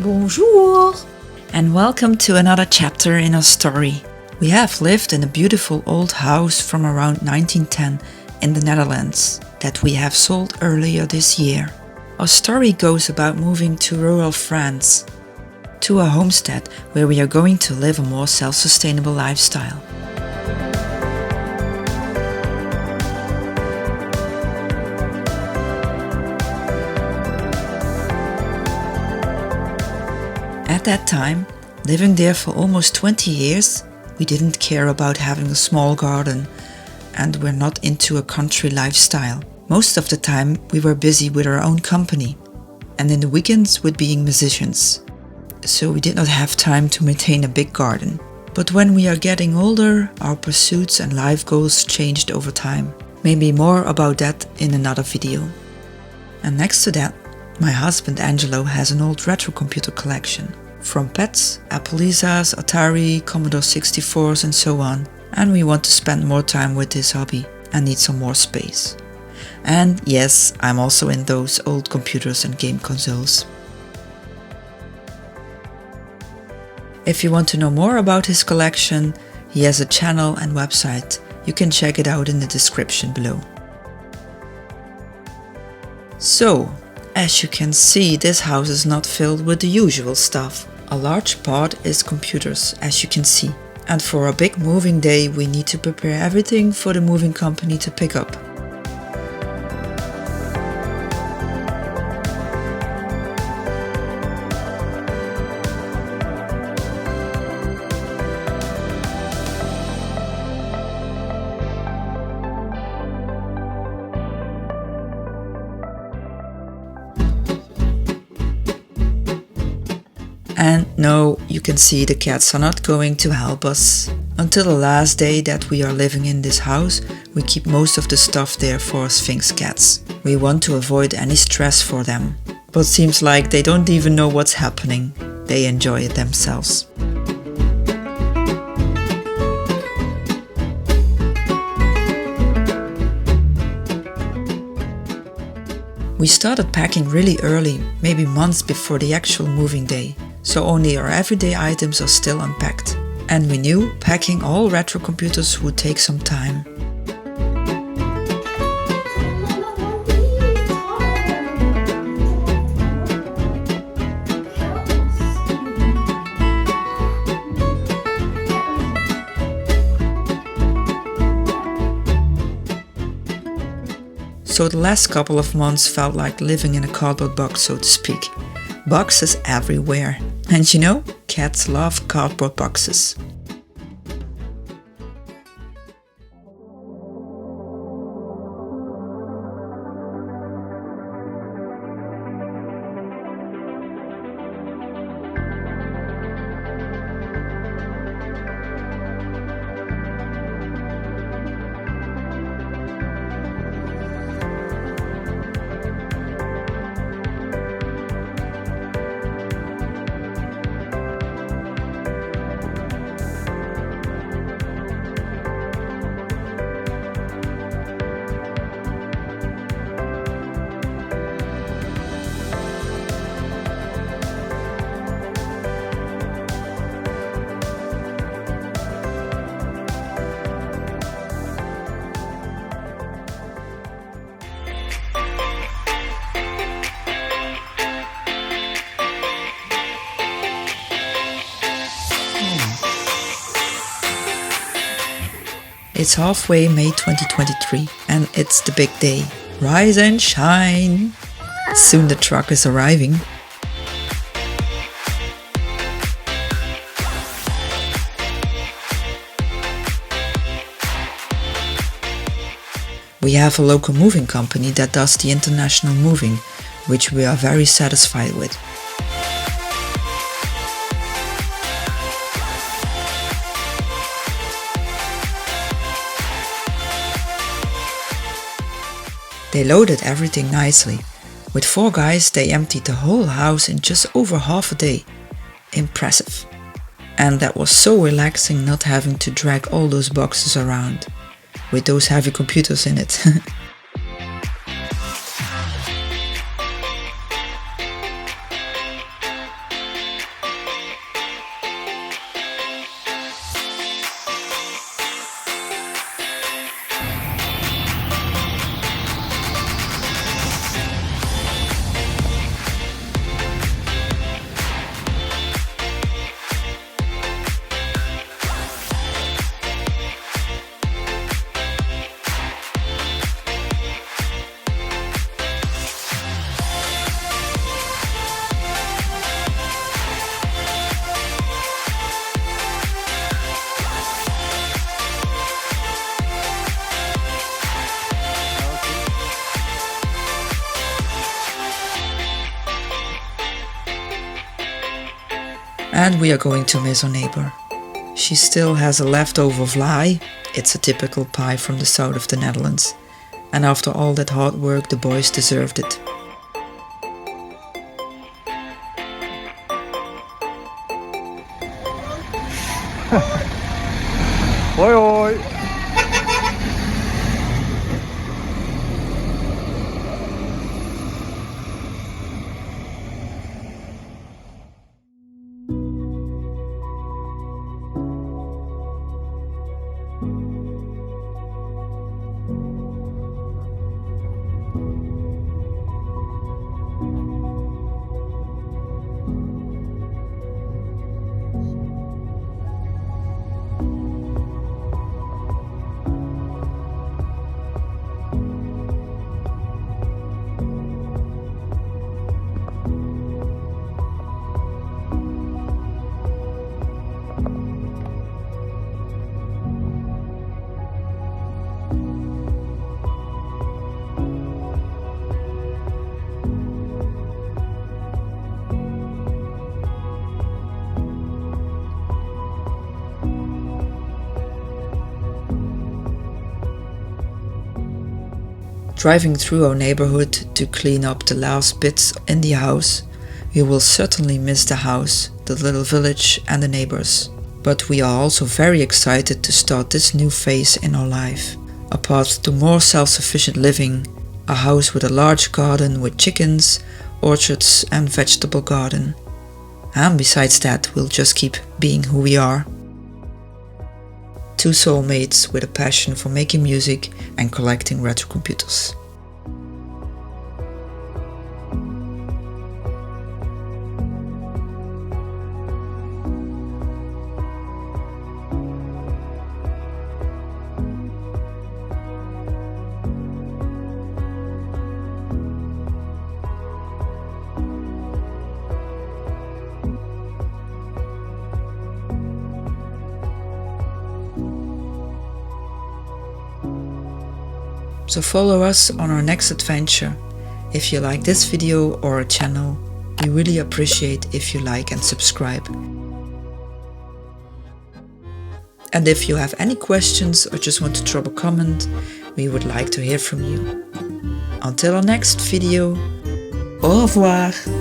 Bonjour! And welcome to another chapter in our story. We have lived in a beautiful old house from around 1910 in the Netherlands that we have sold earlier this year. Our story goes about moving to rural France, to a homestead where we are going to live a more self-sustainable lifestyle. At that time, living there for almost 20 years, we didn't care about having a small garden and were not into a country lifestyle. Most of the time we were busy with our own company and in the weekends with being musicians. So we did not have time to maintain a big garden. But when we are getting older, our pursuits and life goals changed over time. Maybe more about that in another video. And next to that, my husband Angelo has an old retro computer collection. From pets, Apple Lisas, Atari, Commodore 64s and so on. And we want to spend more time with this hobby and need some more space. And yes, I'm also in those old computers and game consoles. If you want to know more about his collection, he has a channel and website. You can check it out in the description below. So, as you can see, this house is not filled with the usual stuff. A large part is computers, as you can see. And for a big moving day, we need to prepare everything for the moving company to pick up. And no, you can see the cats are not going to help us. Until the last day that we are living in this house, we keep most of the stuff there for Sphinx cats. We want to avoid any stress for them. But seems like they don't even know what's happening. They enjoy it themselves. We started packing really early, maybe months before the actual moving day. So only our everyday items are still unpacked. And we knew packing all retro computers would take some time. So the last couple of months felt like living in a cardboard box, so to speak. Boxes everywhere. And you know, cats love cardboard boxes. It's halfway May 2023 and it's the big day. Rise and shine! Soon the truck is arriving. We have a local moving company that does the international moving, which we are very satisfied with. They loaded everything nicely. With 4 guys, they emptied the whole house in just over half a day. Impressive. And that was so relaxing not having to drag all those boxes around, with those heavy computers in it. And we are going to miss our neighbor. She still has a leftover vlaai. It's a typical pie from the south of the Netherlands. And after all that hard work, the boys deserved it. Hoi hoi! Driving through our neighborhood to clean up the last bits in the house, we will certainly miss the house, the little village and the neighbors. But we are also very excited to start this new phase in our life. A path to more self-sufficient living, a house with a large garden with chickens, orchards and vegetable garden. And besides that, we'll just keep being who we are. Two soulmates with a passion for making music and collecting retro computers. So follow us on our next adventure. If you like this video or our channel, we really appreciate if you like and subscribe. And if you have any questions or just want to drop a comment, we would like to hear from you. Until our next video, au revoir!